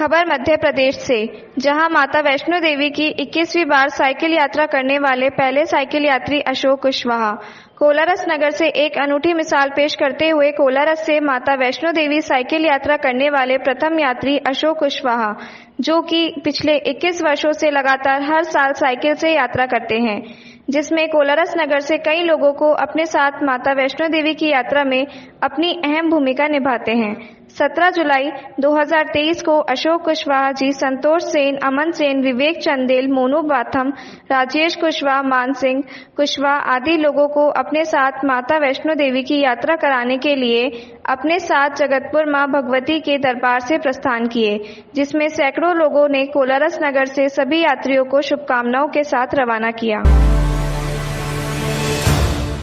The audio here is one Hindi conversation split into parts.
खबर मध्य प्रदेश से, जहां माता वैष्णो देवी की 21वीं बार साइकिल यात्रा करने वाले पहले साइकिल यात्री अशोक कुशवाहा। कोलारस नगर से एक अनूठी मिसाल पेश करते हुए कोलारस से माता वैष्णो देवी साइकिल यात्रा करने वाले प्रथम यात्री अशोक कुशवाहा, जो कि पिछले 21 वर्षों से लगातार हर साल साइकिल से यात्रा करते हैं, जिसमें कोलारस नगर से कई लोगों को अपने साथ माता वैष्णो देवी की यात्रा में अपनी अहम भूमिका निभाते हैं। 17 जुलाई 2023 को अशोक कुशवाहा जी, संतोष सेन, अमन सेन, विवेक चंदेल, मोनू बाथम, राजेश कुशवाहा, मानसिंह कुशवाहा आदि लोगों को अपने साथ माता वैष्णो देवी की यात्रा कराने के लिए अपने साथ जगतपुर मां भगवती के दरबार से प्रस्थान किए, जिसमें सैकड़ों लोगों ने कोलारस नगर से सभी यात्रियों को शुभकामनाओं के साथ रवाना किया।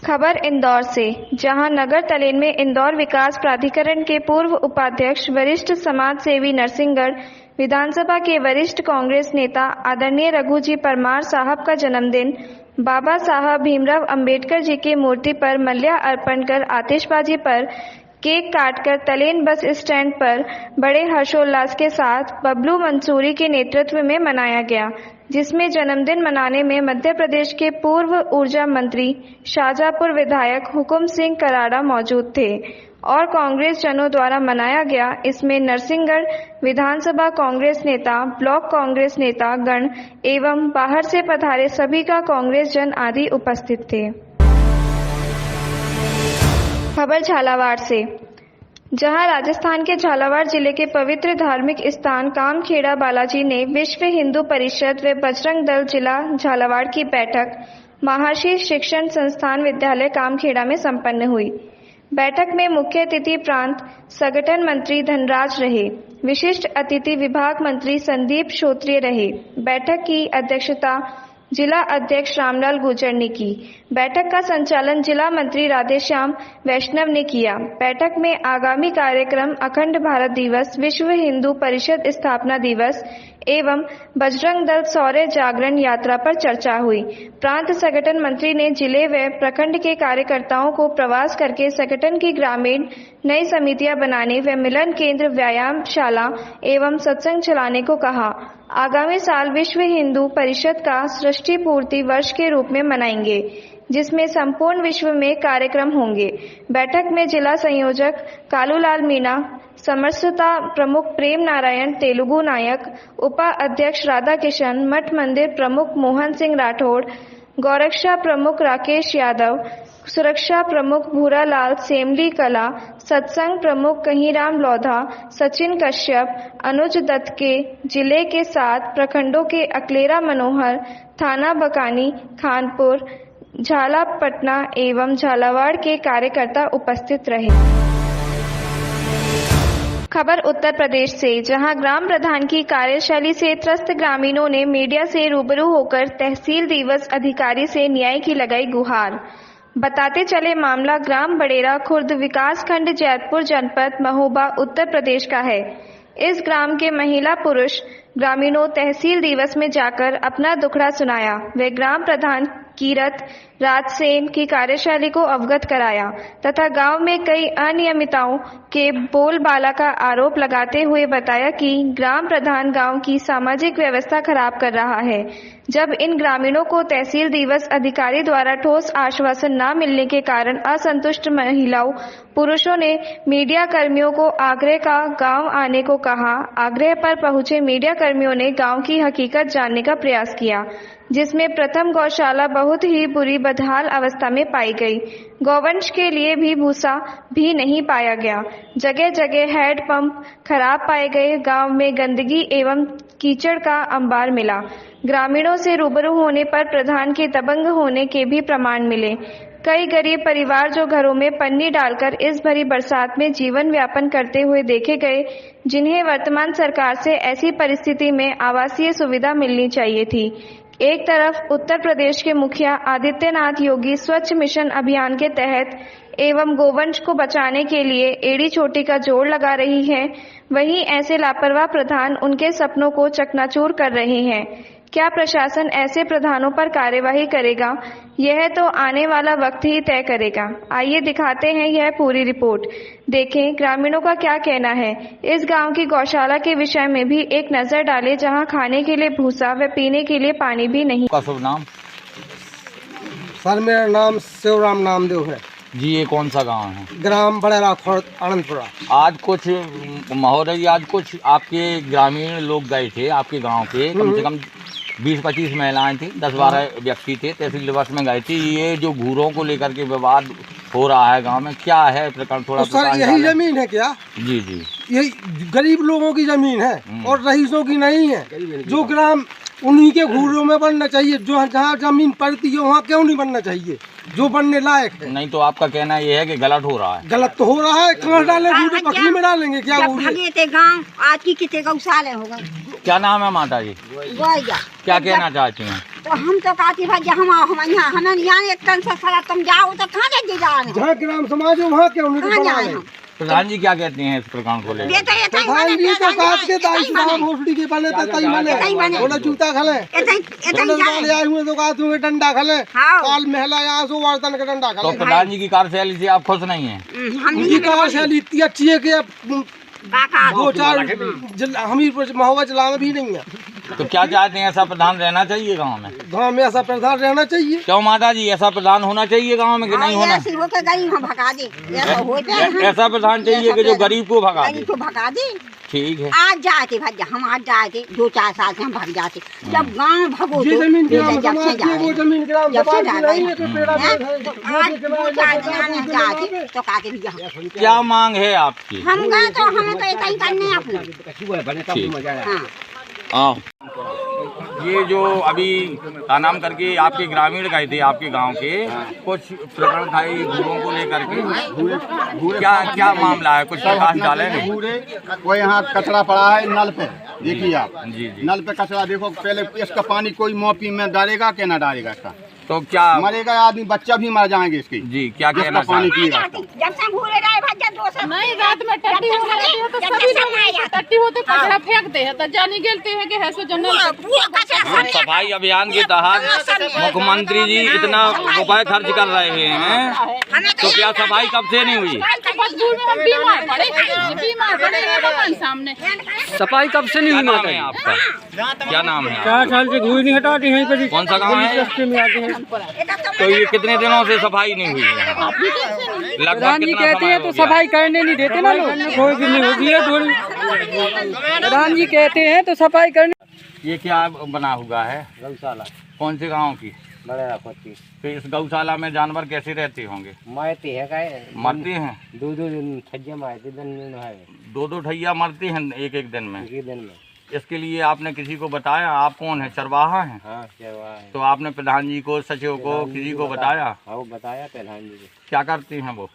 खबर इंदौर से, जहां नगर तलेन में इंदौर विकास प्राधिकरण के पूर्व उपाध्यक्ष वरिष्ठ समाज सेवी नरसिंहगढ़ विधानसभा के वरिष्ठ कांग्रेस नेता आदरणीय रघुजी परमार साहब का जन्मदिन बाबा साहब भीमराव अंबेडकर जी की मूर्ति पर मल्या अर्पण कर आतिशबाजी पर केक काटकर तलेन बस स्टैंड पर बड़े हर्षोल्लास के साथ बबलू मंसूरी के नेतृत्व में मनाया गया, जिसमें जन्मदिन मनाने में मध्य प्रदेश के पूर्व ऊर्जा मंत्री शाहजहांपुर विधायक हुकुम सिंह कराड़ा मौजूद थे और कांग्रेस जनों द्वारा मनाया गया। इसमें नरसिंहगढ़ विधानसभा कांग्रेस नेता, ब्लॉक कांग्रेस नेता गण एवं बाहर से पधारे सभी का कांग्रेस जन आदि उपस्थित थे। खबर झालावाड़ से, जहां राजस्थान के झालावाड़ जिले के पवित्र धार्मिक स्थान कामखेड़ा बालाजी ने विश्व हिंदू परिषद व बजरंग दल जिला झालावाड़ की बैठक महर्षि शिक्षण संस्थान विद्यालय कामखेड़ा में संपन्न हुई। बैठक में मुख्य अतिथि प्रांत संगठन मंत्री धनराज रहे। विशिष्ट अतिथि विभाग मंत्री संदीप श्रोत्रिय रहे। बैठक की अध्यक्षता जिला अध्यक्ष रामलाल गुर्जर ने की। बैठक का संचालन जिला मंत्री राधेश्याम वैष्णव ने किया। बैठक में आगामी कार्यक्रम अखंड भारत दिवस, विश्व हिंदू परिषद स्थापना दिवस एवं बजरंग दल शौर्य जागरण यात्रा पर चर्चा हुई। प्रांत संगठन मंत्री ने जिले व प्रखंड के कार्यकर्ताओं को प्रवास करके संगठन की ग्रामीण नई समितियां बनाने व मिलन केंद्र, व्यायामशाला एवं सत्संग चलाने को कहा। आगामी साल विश्व हिंदू परिषद का सृष्टि पूर्ति वर्ष के रूप में मनाएंगे, जिसमें संपूर्ण विश्व में कार्यक्रम होंगे। बैठक में जिला संयोजक कालूलाल मीणा, समरसता प्रमुख प्रेम नारायण तेलुगु नायक, उपाध्यक्ष राधा किशन, मठ मंदिर प्रमुख मोहन सिंह राठौड़, गौरक्षा प्रमुख राकेश यादव, सुरक्षा प्रमुख भूरालाल सेमली कला, सत्संग प्रमुख कहीराम लोधा, सचिन कश्यप, अनुज दत्त के जिले के 7 प्रखंडों के अकलेरा मनोहर, थाना बकानी, खानपुर, झाला पटना एवं झालावाड़ के कार्यकर्ता उपस्थित रहे। खबर उत्तर प्रदेश से, जहां ग्राम प्रधान की कार्यशैली से त्रस्त ग्रामीणों ने मीडिया से रूबरू होकर तहसील दिवस अधिकारी से न्याय की लगाई गुहार। बताते चले मामला ग्राम बड़ेरा खुर्द विकास खंड जैतपुर जनपद महोबा उत्तर प्रदेश का है। इस ग्राम के महिला पुरुष ग्रामीणों तहसील दिवस में जाकर अपना दुखड़ा सुनाया व ग्राम प्रधान कीरत राजसेन की कार्यशैली को अवगत कराया तथा गांव में कई अनियमितताओं के बोलबाला का आरोप लगाते हुए बताया कि ग्राम प्रधान गांव की सामाजिक व्यवस्था खराब कर रहा है। जब इन ग्रामीणों को तहसील दिवस अधिकारी द्वारा ठोस आश्वासन न मिलने के कारण असंतुष्ट महिलाओं पुरुषों ने मीडिया कर्मियों को आग्रह का गांव आने को कहा। आग्रह पर पहुंचे मीडिया कर्मियों ने गांव की हकीकत जानने का प्रयास किया, जिसमें प्रथम गौशाला बहुत ही बुरी बदहाल अवस्था में पाई गई। गौवंश के लिए भी भूसा भी नहीं पाया गया। जगह जगह हैंडपंप खराब पाए गए। गांव में गंदगी एवं कीचड़ का अंबार मिला। ग्रामीणों से रूबरू होने पर प्रधान के दबंग होने के भी प्रमाण मिले। कई गरीब परिवार जो घरों में पन्नी डालकर इस भरी बरसात में जीवन यापन करते हुए देखे गए, जिन्हें वर्तमान सरकार से ऐसी परिस्थिति में आवासीय सुविधा मिलनी चाहिए थी। एक तरफ उत्तर प्रदेश के मुखिया आदित्यनाथ योगी स्वच्छ मिशन अभियान के तहत एवं गोवंश को बचाने के लिए एड़ी चोटी का जोड़ लगा रही है, वहीं ऐसे लापरवाह प्रधान उनके सपनों को चकनाचूर कर रहे हैं। क्या प्रशासन ऐसे प्रधानों पर कार्यवाही करेगा? यह तो आने वाला वक्त ही तय करेगा। आइए दिखाते हैं यह पूरी रिपोर्ट। देखें ग्रामीणों का क्या कहना है। इस गांव की गौशाला के विषय में भी एक नजर डालें, जहां खाने के लिए भूसा व पीने के लिए पानी भी नहीं। का शुभ नाम? सर मेरा नाम शिवराम नामदेव है जी। ये कौन सा गांव है? ग्राम बड़ेरा खुर्द आनंदपुरा। आज कुछ महोदय, आज कुछ आपके ग्रामीण लोग गए थे आपके गांव के, कम से कम 20-25 महिलाएं थी, 10-12 व्यक्ति थे, तहसील दिवस में गए थे। ये जो घूरों को लेकर के विवाद हो रहा है गांव में, क्या है प्रकरण? थोड़ा तो सर यही जमीन है क्या? जी जी, यही गरीब लोगों की जमीन है और रईसों की नहीं है। जो ग्राम उन्हीं के घूरों में बनना चाहिए। जो जहाँ जमीन पड़ती है वहाँ क्यों नहीं बनना चाहिए जो बनने लायक है? नहीं तो आपका कहना ये है कि गलत हो रहा है? गलत तो हो रहा है। कहाँ डालें घूरे? बकरी में डालेंगे क्या घूरे? गाँव आज की कितने गौशाले हो गए। क्या नाम है माता जी? क्या कहना चाहती हैं? तो हम तो कहती भाई हमें यहाँ एक टन से सारा तुम जाओ तो कहाँ जाए जाने? जहाँ ग्राम समाज है वहाँ क्यों नहीं जाए? प्रधान जी क्या कहते हैं इस प्रकरण को लेकर? प्रधान जी तो काट के दाई भोसड़ी के बने थे तई बने थोड़ा जूता खले आए हुए तो कहते हुए डंडा खले काल महला यहाँ से वर्तन का डंडा खले। तो प्रधान जी की कार्यशैली से आप खुश नहीं हैं? उनकी कार्यशैली इतनी अच्छी है कि 2-4 हमीरपुर महोबा जिला में भी नहीं है। तो क्या चाहते हैं, ऐसा प्रधान रहना चाहिए गांव में? गांव में ऐसा प्रधान रहना चाहिए। क्यों माता जी, ऐसा प्रधान होना चाहिए गांव में कि नहीं होना? ऐसा प्रधान चाहिए कि जो गरीब को भगा दे। ठीक है, आज जाते भैया, हम आज जाते 2-4 साल से हम भाग जाते। जब गाँव भगो ये जमीन ग्राम तो समाज की, वो जमीन ग्राम समाज की नहीं है। तो पेड़ा तो कहते भैया क्या मांग है आपकी? हम गए तो हमें तो ऐसा ही करने अपने। हाँ, ये जो अभी का नाम करके आपके ग्रामीण गए थे आपके गांव के, कुछ प्रकरण था घूरों को लेकर के, क्या मामला है? कुछ प्रकाश डालेंगे? कोई यहाँ कचरा पड़ा है नल पे, देखिए आप। जी जी, नल पे कचरा देखो। पहले इसका पानी कोई मोपी में डालेगा क्या ना डालेगा? इसका तो क्या मरेगा आदमी, बच्चा भी मर जाएंगे इसके। जी, क्या कहना पानी पिएगा? जब से घूरे रहे भैया 2 साल नहीं, रात में टट्टी हो रही है तो सभी लोग टट्टी होते कचरा फेंकते हैं तो जानी गेलते हैं कि है सो जनरल। सफाई अभियान के तहत मुख्यमंत्री जी इतना रुपए खर्च कर रहे हैं, तो क्या सफाई कब से नहीं हुई? बीमार पड़े सामने। सफाई कब से नहीं हुई? नाम है आपका? क्या नाम है? 4 साल से घूर नहीं हटाते हैं। कौन सा गाँव है? में आते हैं। तो ये कितने दिनों से सफाई नहीं हुई है? लगभग प्रधान जी कहते हैं तो सफाई करने नहीं देते ना लोग। कोई दिन नहीं होगी है थोड़ी। प्रधान जी कहते हैं तो सफाई करने। ये क्या बना हुआ है? गौशाला। कौन से गांव की? बड़ेरा खुर्द। तो इस गौशाला में जानवर कैसे रहते होंगे? मरते हैं, मरते हैं? 2-2 दिन ठज्जा मारते दिन है। 2-2 ठैया मरते हैं एक दिन में? एक दिन में। इसके लिए आपने किसी को बताया? आप कौन है, चरवाहा हैं? हाँ, चरवाहा है। तो आपने प्रधान जी को, सचिव को, किसी को बताया? हाँ, वो बताया प्रधान जी को। क्या करती हैं वो?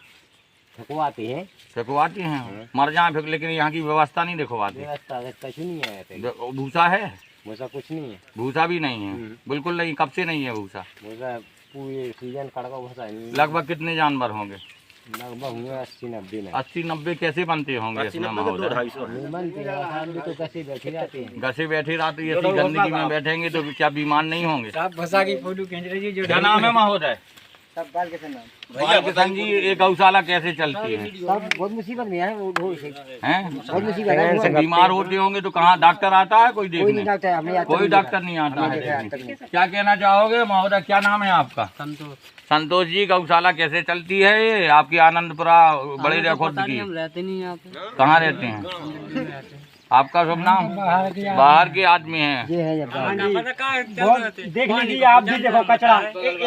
फेंकवाती है। फेंकवाती हैं? मर जाए फिर, लेकिन यहाँ की व्यवस्था नहीं दिखवाती? व्यवस्था कुछ नहीं है। भूसा है? भूसा कुछ नहीं है। भूसा भी नहीं है? बिल्कुल नहीं। कब से नहीं है भूसा? भूसा पूरे सीजन कड़का भूसा नहीं। लगभग कितने जानवर होंगे? लगभग होंगे 80-90 में। 80-90 कैसे बनते होंगे इसमें महोदय? तो कैसे बैठे जाते हैं? घसे बैठे रहते हैं, ऐसी गंदगी में बैठेंगे तो क्या बीमार नहीं होंगे? भाषा की फोटो खींच रही है। क्या नाम है महोदय? बाल किशन जी, ये गौशाला कैसे चलती है? बहुत मुसीबत में है वो हैं? बहुत मुसीबत है। बीमार होते होंगे तो कहाँ डॉक्टर आता है? कोई देखने? डॉक्टर कोई डॉक्टर नहीं आता है। क्या कहना चाहोगे महोदय? क्या नाम है आपका? संतोष जी, गौशाला कैसे चलती है ये आपकी आनंदपुरा बड़ेरा खुर्द की? रहते नहीं यहाँ पे। कहाँ रहते हैं? आपका शुभ नाम? बाहर के आदमी हैं। देख लीजिए आप भी, देखो कचरा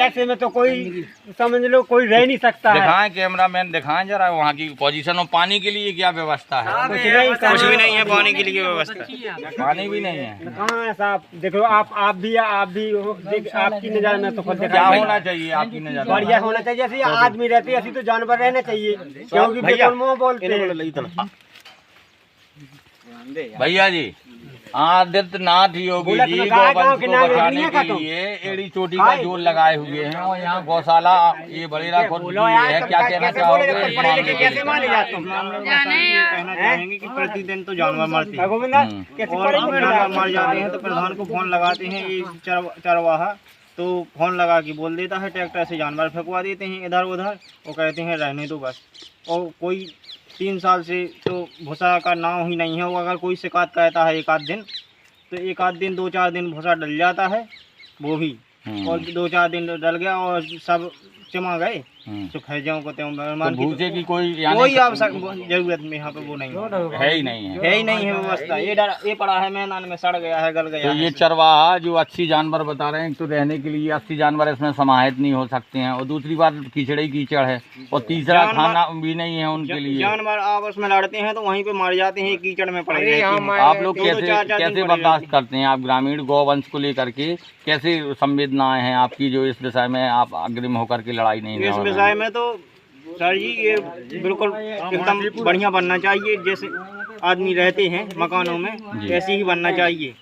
ऐसे में तो कोई समझ लो कोई रह नहीं सकता है। दिखाएं कैमरामैन, दिखाएं जरा वहाँ की पोजीशन और पानी के लिए क्या व्यवस्था है? कुछ भी नहीं है पानी के लिए व्यवस्था। पानी भी नहीं है? कहाँ ऐसा? देखो आप भी आपकी नजर में तो खुद क्या होना चाहिए आपकी नजर में? बढ़िया होना चाहिए। जैसे आदमी रहते ऐसे तो जानवर रहना चाहिए, क्योंकि मुँह बोलते हैं। भैया जी, आदित्यनाथ योगी जी गौवंश को बचाने के लिए एड़ी चोटी का जोर लगाए हुए हैं और यहाँ गौशाला ये बड़ेरा खुद है। क्या कहना चाहोगे? कहना चाहेंगे कि प्रतिदिन तो जानवर मरते हैं और जानवर मर जाते हैं तो प्रधान को फोन लगाते हैं ये चरवाहा, तो फोन लगा के बोल देता है ट्रैक्टर से जानवर फेंकवा देते हैं इधर उधर और कहते हैं रहने दो बस। और कोई 3 साल से तो भूसा का नाम ही नहीं है। वो अगर कोई शिकायत करता है एक आध दिन तो एक आध दिन 2-4 दिन भूसा डल जाता है वो भी, और 2-4 दिन डल गया और सब चमा गए तो खैजों को भूसे की कोई जरूरत में यहाँ पे वो नहीं है ही नहीं है व्यवस्था। ये पड़ा है मैदान में, सड़ गया है, गल गया तो है। ये चरवाहा जो 80 जानवर बता रहे हैं, तो रहने के लिए 80 जानवर इसमें समाहित नहीं हो सकते हैं और दूसरी बात कीचड़ ही कीचड़ है और तीसरा खाना भी नहीं है उनके लिए। जानवर आपस में लड़ते हैं तो वहीं पे मर जाते हैं, कीचड़ में पड़ गए। आप लोग कैसे बर्दाश्त करते हैं? आप ग्रामीण गौवंश को लेकर के कैसे संवेदनाएं हैं आपकी जो इस विषय में आप अग्रिम होकर के लड़ाई नहीं इस विषय में तो सर जी ये बिल्कुल एकदम बढ़िया बनना चाहिए। जैसे आदमी रहते हैं मकानों में ऐसे ही बनना चाहिए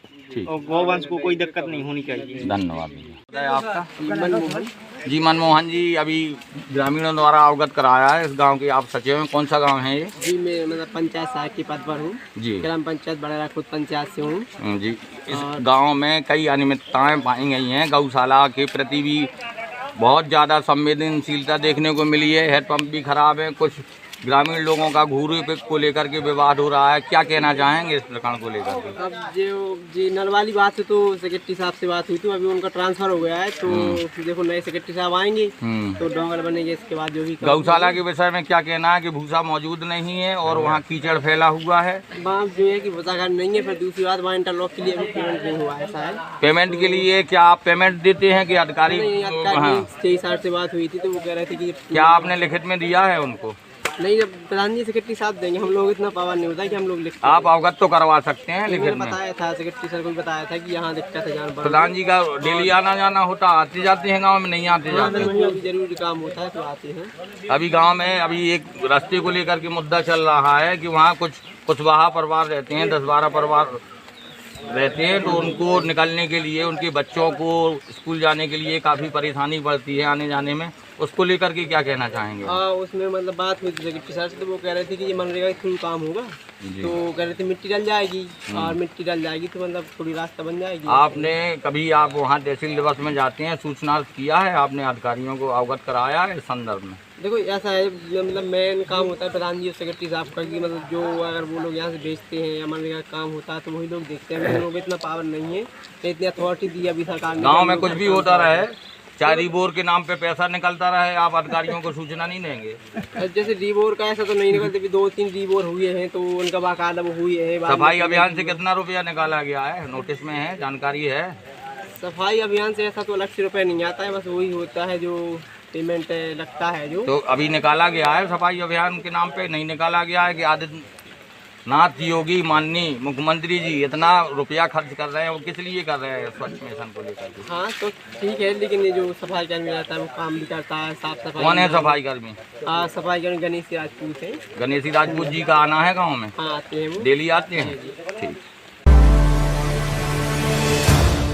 और गौवंश को कोई दिक्कत नहीं होनी चाहिए। धन्यवाद। आपका जी मनमोहन जी, अभी ग्रामीणों द्वारा अवगत कराया है इस गांव के आप सचिव हैं। कौन सा गांव है ये? जी मैं मतलब पंचायत सहायक के पद पर हूँ जी, ग्राम पंचायत बड़ेरा खुद पंचायत से हूँ जी। इस गांव में कई अनियमितताएं पाई गई हैं, गौशाला के प्रति भी बहुत ज़्यादा संवेदनशीलता देखने को मिली है, हैंडपंप भी खराब है, कुछ ग्रामीण लोगों का घूरे को लेकर के विवाद हो रहा है। क्या कहना चाहेंगे इस प्रकरण को लेकर के? अब जो जी नल वाली बात है तो सेक्रेटरी साहब से बात हुई थी, अभी उनका ट्रांसफर हो गया है तो देखो नए सेक्रेटरी साहब आएंगे तो डोंगर बनेंगे। इसके बाद जो भी गौशाला के विषय में क्या कहना है कि भूसा मौजूद नहीं है और वहाँ कीचड़ फैला हुआ है? बात जो है कि भूसा घर नहीं है, फिर दूसरी बात वहाँ इंटरलॉक के लिए अभी पेमेंट नहीं हुआ है शायद। पेमेंट के लिए क्या आप पेमेंट देते हैं कि अधिकारी? 23 साल से बात हुई थी तो वो कह रहे थे कि क्या आपने लिखित में दिया है उनको? नहीं, जब प्रधान जी सेक्रेटरी साहब देंगे, हम लोग इतना पावर नहीं होता कि हम लोग लिखते। आप अवगत तो करवा सकते हैं लिखित में। बताया था सेक्रेटरी सर को बताया था कि यहाँ दिक्कत है जानवर। प्रधान जी का डेली आना जाना होता, आते जाते हैं गांव में? नहीं आते जाते? जरूरी काम होता है तो आते हैं। अभी गांव में अभी एक रास्ते को लेकर के मुद्दा चल रहा है कि वहाँ कुछ वाहा परिवार रहते हैं, 10-12 परिवार रहते हैं, तो उनको निकलने के लिए उनके बच्चों को स्कूल जाने के लिए काफ़ी परेशानी पड़ती है आने जाने में। उसको लेकर के क्या कहना चाहेंगे? उसमें मतलब बात हुई थी सेक्रेटरी साहब से, तो वो कह रहे थे कि ये मनरेगा के थ्रू काम होगा, तो कह रहे थे मिट्टी डल जाएगी और मिट्टी डल जाएगी तो मतलब थोड़ी रास्ता बन जाएगी। आपने कभी आप वहाँ तहसील दिवस में जाते हैं, सूचना किया है आपने? अधिकारियों को अवगत कराया है इस संदर्भ में? देखो ऐसा है, मतलब मेन काम होता है प्रधान जी और सेक्रेटरी साहब का कि मतलब जो अगर वो लोग यहाँ से भेजते हैं या मनरेगा का काम होता है तो वही लोग देखते हैं। हम लोग इतना पावर नहीं है, इतनी अथॉरिटी दी अभी सरकार ने। गाँव में कुछ भी होता रहे, चाहे रिबोर के नाम पे पैसा निकलता रहे, आप अधिकारियों को सूचना नहीं देंगे? जैसे रिबोर का ऐसा तो नहीं निकलते, 2-3 रिबोर हुए हैं तो उनका बाकायदा वो हुई है। सफाई अभियान से कितना रुपया निकाला गया है? नोटिस में है, जानकारी है? सफाई अभियान से ऐसा तो अलग से रुपया नहीं आता है, बस वही होता है जो पेमेंट लगता है जो। तो अभी निकाला गया है सफाई अभियान के नाम पे? नहीं निकाला गया है कि आदित्यनाथ योगी माननीय मुख्यमंत्री जी इतना रुपया खर्च कर रहे हैं, वो किस लिए कर रहे हैं स्वच्छ मिशन को लेकर? हाँ तो ठीक है, लेकिन ये जो सफाई कर्मी रहता है वो काम भी करता है, साफ सफाई। कौन है सफाई कर्मी? सफाई कर्मी गणेश राजपूत है। गणेश राजपूत जी का आना है गाँव में? हाँ आते हैं, वो डेली आते हैं। ठीक।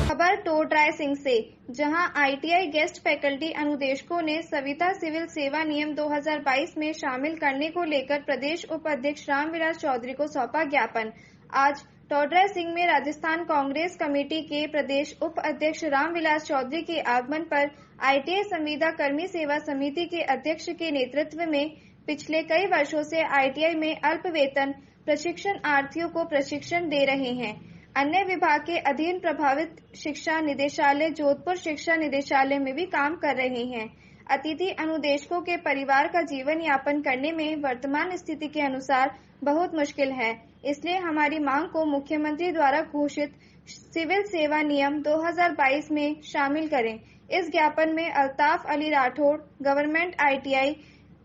खबर टोट राय सिंह से, जहां आईटीआई गेस्ट फैकल्टी अनुदेशकों ने सविता सिविल सेवा नियम 2022 में शामिल करने को लेकर प्रदेश उपाध्यक्ष रामविलास चौधरी को सौंपा ज्ञापन। आज टोट राय सिंह में राजस्थान कांग्रेस कमेटी के प्रदेश उपाध्यक्ष रामविलास चौधरी के आगमन पर आईटीआई संविदा कर्मी सेवा समिति के अध्यक्ष के नेतृत्व में पिछले कई वर्षों से आईटीआई में अल्प वेतन प्रशिक्षणार्थियों को प्रशिक्षण दे रहे हैं। अन्य विभाग के अधीन प्रभावित शिक्षा निदेशालय जोधपुर शिक्षा निदेशालय में भी काम कर रहे हैं। अतिथि अनुदेशकों के परिवार का जीवन यापन करने में वर्तमान स्थिति के अनुसार बहुत मुश्किल है, इसलिए हमारी मांग को मुख्यमंत्री द्वारा घोषित सिविल सेवा नियम 2022 में शामिल करें। इस ज्ञापन में अल्ताफ अली राठौड़, गवर्नमेंट आईटीआई,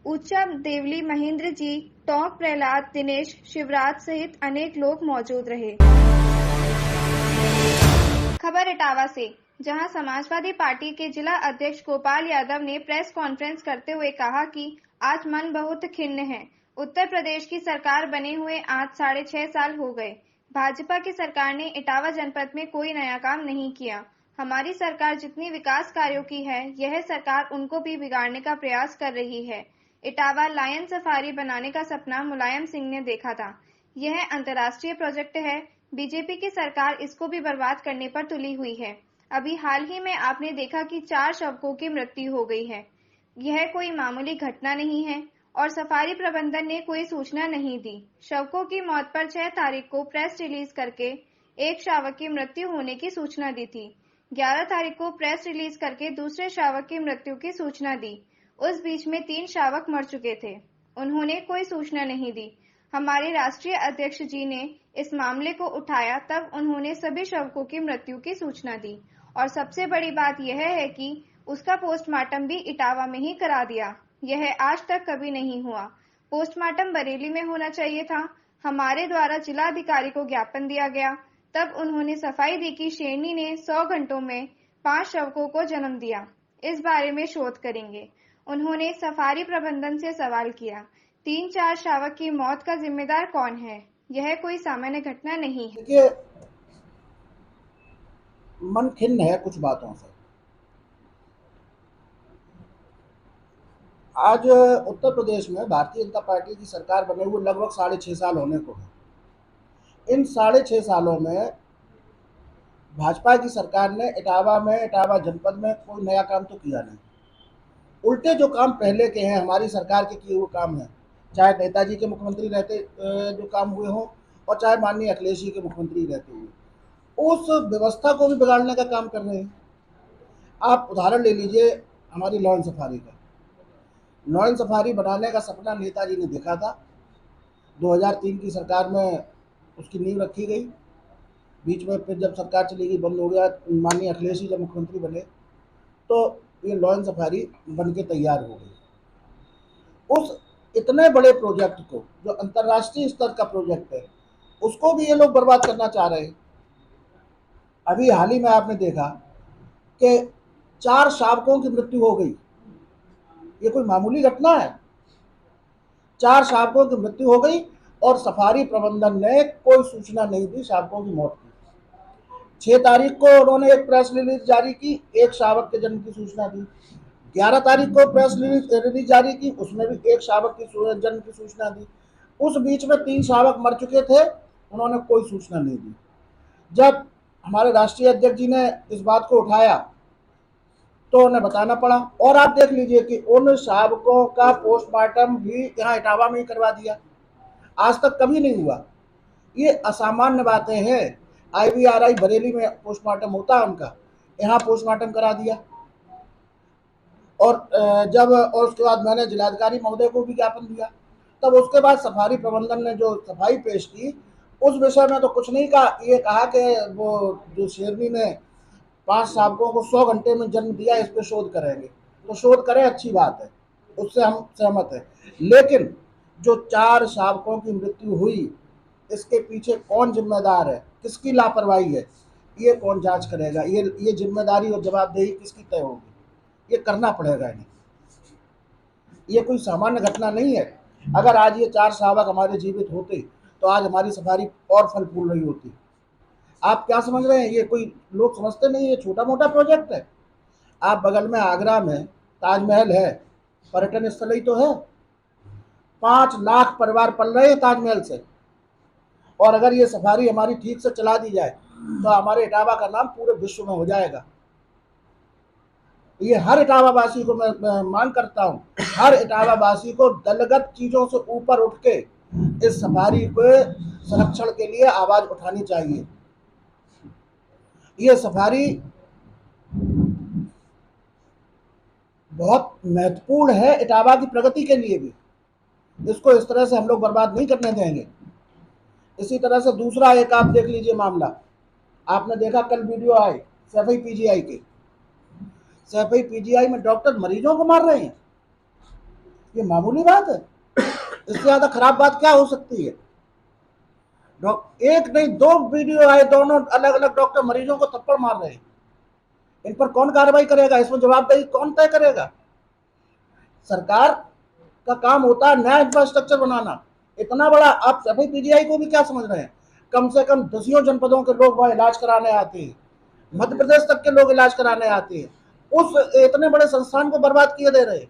ऊंचा देवली महेंद्र जी, टोंक प्रहलाद, दिनेश, शिवराज सहित अनेक लोग मौजूद रहे। खबर इटावा से, जहां समाजवादी पार्टी के जिला अध्यक्ष गोपाल यादव ने प्रेस कॉन्फ्रेंस करते हुए कहा कि आज मन बहुत खिन्न है। उत्तर प्रदेश की सरकार बने हुए आज 6.5 साल हो गए। भाजपा की सरकार ने इटावा जनपद में कोई नया काम नहीं किया। हमारी सरकार जितनी विकास कार्यों की है, यह सरकार उनको भी बिगाड़ने का प्रयास कर रही है। इटावा लायन सफारी बनाने का सपना मुलायम सिंह ने देखा था। यह अंतर्राष्ट्रीय प्रोजेक्ट है। बीजेपी की सरकार इसको भी बर्बाद करने पर तुली हुई है। अभी हाल ही में आपने देखा कि 4 शवकों की मृत्यु हो गई है। यह कोई मामूली घटना नहीं है और सफारी प्रबंधन ने कोई सूचना नहीं दी। शवकों की मौत पर 6 तारीख को प्रेस रिलीज करके एक शावक की मृत्यु होने की सूचना दी थी। 11 तारीख को प्रेस रिलीज करके दूसरे शावक की मृत्यु की सूचना दी। उस बीच में 3 शावक मर चुके थे। उन्होंने कोई सूचना नहीं दी। हमारे राष्ट्रीय अध्यक्ष जी ने इस मामले को उठाया, तब उन्होंने सभी शावकों की मृत्यु की सूचना दी। और सबसे बड़ी बात यह है कि उसका पोस्टमार्टम भी इटावा में ही करा दिया। यह आज तक कभी नहीं हुआ। पोस्टमार्टम बरेली में होना चाहिए था। हमारे द्वारा जिलाधिकारी को ज्ञापन दिया गया, तब उन्होंने सफाई दी कि शेरनी ने 100 घंटों में 5 शवकों को जन्म दिया। इस बारे में शोध करेंगे। उन्होंने सफारी प्रबंधन से सवाल किया। 3-4 शावक की मौत का जिम्मेदार कौन है? यह कोई सामान्य घटना नहीं है। देखिए, मन खिन्न है कुछ बातों से। आज उत्तर प्रदेश में भारतीय जनता पार्टी की सरकार बने हुए लगभग 6.5 साल होने को है। इन 6.5 सालों में भाजपा की सरकार ने इटावा जनपद में कोई नया काम तो किया नहीं। उल्टे जो काम पहले के हैं, हमारी सरकार के किए हुए काम हैं, चाहे नेताजी के मुख्यमंत्री रहते जो काम हुए हों और चाहे माननीय अखिलेश जी के मुख्यमंत्री रहते हुए, उस व्यवस्था को भी बिगाड़ने का काम कर रहे हैं। आप उदाहरण ले लीजिए हमारी लॉयन सफारी का। लॉयन सफारी बनाने का सपना नेताजी ने देखा था। 2003 की सरकार में उसकी नींव रखी गई। बीच में फिर जब सरकार चली गई, बंद हो गया। माननीय अखिलेश जी जब मुख्यमंत्री बने तो ये लॉयन सफारी बन के तैयार हो गई। उस इतने बड़े प्रोजेक्ट को, जो अंतर्राष्ट्रीय स्तर का प्रोजेक्ट है, उसको भी ये लोग बर्बाद करना चाह रहे हैं। अभी हाल ही में आपने देखा कि 4 शावकों की मृत्यु हो गई। ये कोई मामूली घटना है? 4 शावकों की मृत्यु हो गई और सफारी प्रबंधन ने कोई सूचना नहीं दी शावकों की मौत की। 6 तारीख को उन्होंने एक प्रेस रिलीज जारी की, एक शावक के जन्म की सूचना दी। 11 तारीख को प्रेस रिलीज जारी की, उसमें भी एक शावक की जन्म की सूचना दी। उस बीच में 3 शावक मर चुके थे, उन्होंने कोई सूचना नहीं दी। जब हमारे राष्ट्रीय अध्यक्ष जी ने इस बात को उठाया तो उन्हें बताना पड़ा। और आप देख लीजिए कि उन शावकों का पोस्टमार्टम भी यहाँ इटावा में ही करवा दिया। आज तक कभी नहीं हुआ। ये असामान्य बातें हैं। IVRI बरेली में पोस्टमार्टम होता है उनका, यहाँ पोस्टमार्टम करा दिया। और उसके बाद मैंने जिलाधिकारी महोदय को भी ज्ञापन दिया। तब उसके बाद सफारी प्रबंधन ने जो सफाई पेश की, उस विषय में तो कुछ नहीं कहा। ये कहा कि वो जो शेरनी ने 5 शावकों को 100 घंटे में जन्म दिया, इस पर शोध करेंगे। तो शोध करें, अच्छी बात है, उससे हम सहमत हैं। लेकिन जो 4 शावकों की मृत्यु हुई, इसके पीछे कौन जिम्मेदार है, किसकी लापरवाही है, ये कौन जांच करेगा? ये जिम्मेदारी और जवाबदेही किसकी तय होगी? ये करना पड़ेगा इन्हें। ये कोई सामान्य घटना नहीं है। अगर आज ये 4 शावक हमारे जीवित होते तो आज हमारी सफारी और फल फूल रही होती। आप क्या समझ रहे हैं? ये कोई लोग समझते नहीं, ये छोटा मोटा प्रोजेक्ट है। आप बगल में आगरा में ताजमहल है, पर्यटन स्थल ही तो है। 5 लाख परिवार पल रहे हैं ताजमहल से। और अगर ये सफारी हमारी ठीक से चला दी जाए तो हमारे इटावा का नाम पूरे विश्व में हो जाएगा। ये हर इटावा वासी को मैं मांग करता हूँ, हर इटावा वासी को दलगत चीजों से ऊपर उठ के इस सफारी के संरक्षण के लिए आवाज उठानी चाहिए। ये सफारी बहुत महत्वपूर्ण है इटावा की प्रगति के लिए भी। इसको इस तरह से हम लोग बर्बाद नहीं करने देंगे। इसी तरह से दूसरा एक आप देख लीजिए मामला, आपने देखा कल वीडियो आए सैफई PGI के। सैफई PGI में डॉक्टर मरीजों को मार रहे हैं। ये मामूली बात है? इससे ज्यादा खराब बात क्या हो सकती है? एक नहीं 2 वीडियो आए, दोनों अलग अलग डॉक्टर मरीजों को थप्पड़ मार रहे हैं। इन पर कौन कार्रवाई करेगा? इसमें जवाबदेही कौन तय करेगा? सरकार का काम होता है नया इंफ्रास्ट्रक्चर बनाना। इतना बड़ा आप सभी PGI को भी क्या समझ रहे हैं? कम से कम 10 जनपदों के लोग वहाँ इलाज कराने आते हैं, मध्य प्रदेश तक के लोग इलाज कराने आते हैं। उस इतने बड़े संस्थान को बर्बाद किए दे रहे।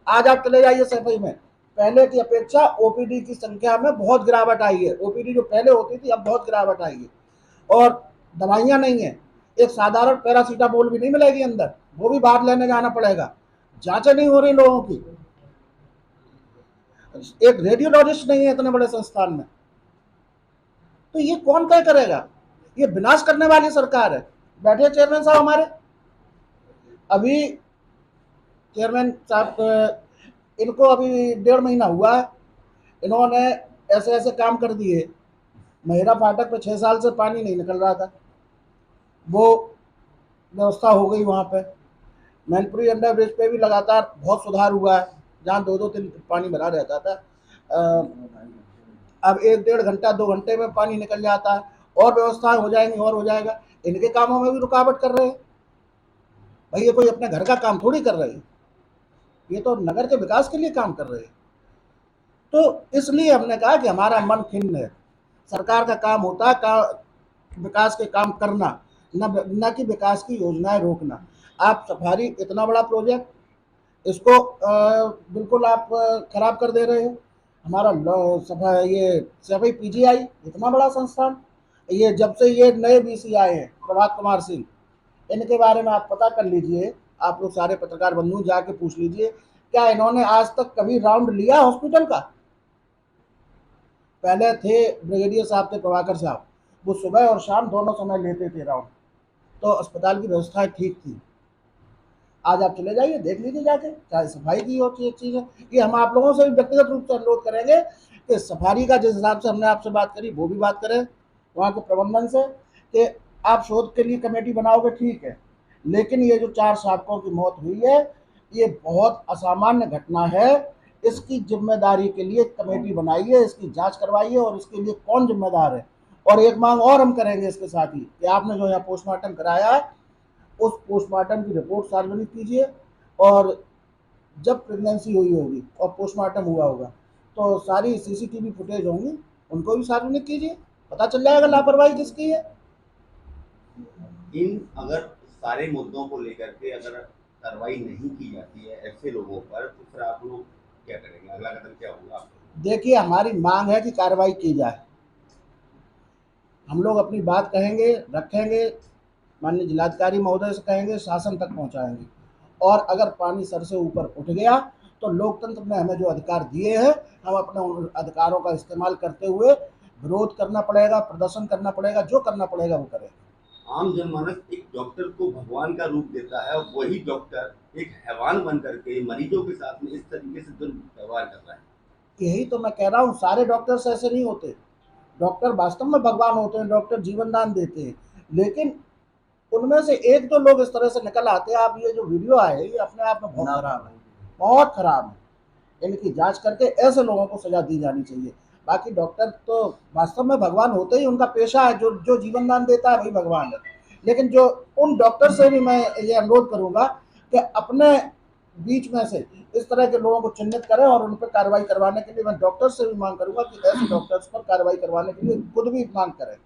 आज आप चले जाइए सफाई में, पहले की अपेक्षा ओपीडी की संख्या में बहुत गिरावट आई है। ओपीडी जो पहले होती थी अब बहुत गिरावट आई है। और दवाइयाँ नहीं है, एक साधारण पैरासीटामोल भी नहीं मिलेगी अंदर, वो भी बाहर लेने जाना पड़ेगा। जांचें नहीं हो रही लोगों की, एक रेडियोलॉजिस्ट नहीं है इतने बड़े संस्थान में। तो ये कौन तय करेगा? ये विनाश करने वाली सरकार है। बैठे चेयरमैन साहब हमारे, अभी चेयरमैन साहब इनको अभी 1.5 महीना हुआ है, इन्होंने ऐसे ऐसे काम कर दिए। महिरा फाटक पे 6 साल से पानी नहीं निकल रहा था, वो व्यवस्था हो गई वहाँ पे। मैनपुरी अंडर ब्रिज पे भी लगातार बहुत सुधार हुआ है, जहाँ 2-2 दिन पानी भरा रहता था, अब 1-1.5 घंटा 2 घंटे में पानी निकल जाता है। और व्यवस्थाएं हो जाएंगी और हो जाएगा। इनके कामों में भी रुकावट कर रहे हैं। भाई ये कोई अपने घर का काम थोड़ी कर रहे हैं, ये तो नगर के विकास के लिए काम कर रहे हैं। तो इसलिए हमने कहा कि हमारा मन खिन्न है। सरकार का काम होता है विकास के काम करना, न कि विकास की योजनाएं रोकना। आप सफारी इतना बड़ा प्रोजेक्ट, इसको बिल्कुल आप खराब कर दे रहे हो। हमारा ये सफाई पीजीआई इतना बड़ा संस्थान, ये जब से ये नए वीसी आए हैं प्रभात कुमार सिंह, इनके बारे में आप पता कर लीजिए, आप लोग सारे पत्रकार बंधु जाके पूछ लीजिए, क्या इन्होंने आज तक कभी राउंड लिया हॉस्पिटल का? पहले थे ब्रिगेडियर साहब थे प्रभाकर साहब, वो सुबह और शाम दोनों समय लेते थे राउंड, तो अस्पताल की व्यवस्था ठीक थी। आज आप चले जाइए, देख लीजिए जाके, चाहे सफाई की हो चीज़ है। ये हम आप लोगों से भी व्यक्तिगत रूप से अनुरोध करेंगे कि सफारी का जिस हिसाब से हमने आपसे बात करी वो भी बात करें वहाँ के प्रबंधन से, कि आप शोध के लिए कमेटी बनाओगे ठीक है, लेकिन ये जो 4 शावकों की मौत हुई है ये बहुत असामान्य घटना है। इसकी जिम्मेदारी के लिए कमेटी बनाइए, इसकी जांच करवाइए और इसके लिए कौन जिम्मेदार है। और एक मांग और हम करेंगे इसके साथ ही कि आपने जो यहाँ पोस्टमार्टम कराया उस पोस्टमार्टम की रिपोर्ट सार्वजनिक कीजिए, और जब प्रेगनेंसी हुई होगी और पोस्टमार्टम हुआ होगा तो सारी सीसीटीवी फुटेज होंगी उनको भी सार्वजनिक कीजिए, पता चल जाएगा लापरवाही किसकी है। इन अगर सारे मुद्दों को लेकर के अगर कार्रवाई नहीं की जाती है ऐसे लोगों पर, तो फिर आप लोग क्या करेंगे? अगला कदम क्या होगा? देखिए, हमारी मांग है कि कार्रवाई की जाए। हम लोग अपनी बात कहेंगे, रखेंगे, माननीय जिलाधिकारी महोदय से कहेंगे, शासन तक पहुंचाएंगे। और अगर पानी सर से ऊपर उठ गया तो लोकतंत्र ने हमें जो अधिकार दिए हैं, हम अपने उन अधिकारों का इस्तेमाल करते हुए विरोध करना पड़ेगा, प्रदर्शन करना पड़ेगा, जो करना पड़ेगा वो करें। आम जनमानस एक डॉक्टर को भगवान का रूप देता है, और वही डॉक्टर एक हैवान बन करके मरीजों के साथ में इस तरीके से दुर्व्यवहार कर रहा है। यही तो मैं कह रहा हूँ, सारे डॉक्टर्स ऐसे नहीं होते। डॉक्टर वास्तव में भगवान होते हैं, डॉक्टर जीवन दान देते हैं, लेकिन उनमें से 1-2 लोग इस तरह से निकल आते हैं। आप ये जो वीडियो आए ये अपने आप में बहुत खराब है, बहुत खराब है। इनकी जांच करके ऐसे लोगों को सजा दी जानी चाहिए। बाकी डॉक्टर तो वास्तव में भगवान होते ही, उनका पेशा है, जो जीवन दान देता है वही भगवान है। लेकिन जो उन डॉक्टर से भी मैं ये अनुरोध करूंगा कि अपने बीच में से इस तरह के लोगों को चिन्हित करें और उन पर कार्रवाई करवाने के लिए मैं डॉक्टर से भी मांग करूंगा कि ऐसे डॉक्टर्स पर कार्रवाई करवाने के लिए खुद भी मांग करें।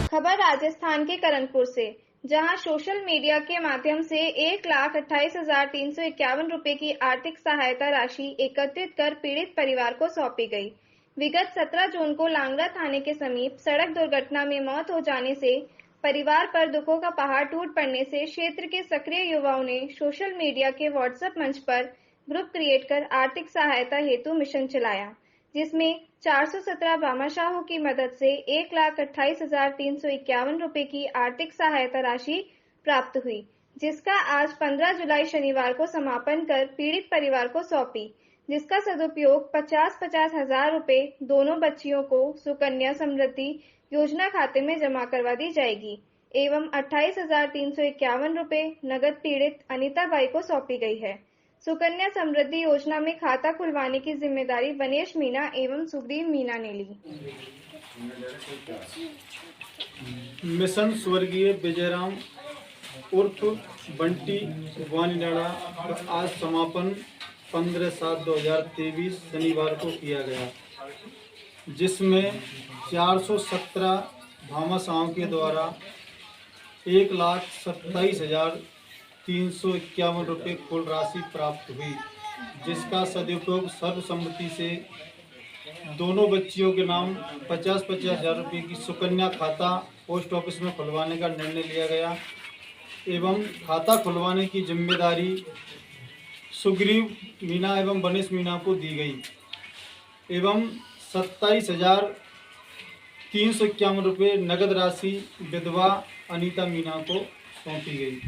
खबर राजस्थान के करणपुर से, जहां सोशल मीडिया के माध्यम से 1,28,351 रुपए की आर्थिक सहायता राशि एकत्रित कर पीड़ित परिवार को सौंपी गई। विगत 17 जून को लांगड़ा थाने के समीप सड़क दुर्घटना में मौत हो जाने से परिवार पर दुखों का पहाड़ टूट पड़ने से क्षेत्र के सक्रिय युवाओं ने सोशल मीडिया के व्हाट्सएप मंच पर ग्रुप क्रिएट कर आर्थिक सहायता हेतु मिशन चलाया, जिसमें 417 भामाशाहों की मदद से 1,28,351 रुपए की आर्थिक सहायता राशि प्राप्त हुई, जिसका आज 15 जुलाई शनिवार को समापन कर पीड़ित परिवार को सौंपी, जिसका सदुपयोग 50-50 हजार रुपए दोनों बच्चियों को सुकन्या समृद्धि योजना खाते में जमा करवा दी जाएगी एवं 28,351 रुपए नगद पीड़ित अनिता बाई को सौंपी गई है। सुकन्या समृद्धि योजना में खाता खुलवाने की जिम्मेदारी वनेश मीना एवं सुग्रीव मीना ने ली। मिशन स्वर्गीय विजयराम उर्फ बंटी वानीनाड़ा का आज समापन 15/7/2023 शनिवार को किया गया, जिसमें 417 भामाशाहों के द्वारा 1,27,351 रुपये कुल राशि प्राप्त हुई, जिसका सदुपयोग सर्वसम्मति से दोनों बच्चियों के नाम 50-50 हज़ार रुपये की सुकन्या खाता पोस्ट ऑफिस में खुलवाने का निर्णय लिया गया एवं खाता खुलवाने की जिम्मेदारी सुग्रीव मीना एवं बनेश मीना को दी गई एवं 27,351 रुपये नगद राशि विधवा अनीता मीना को सौंपी गई।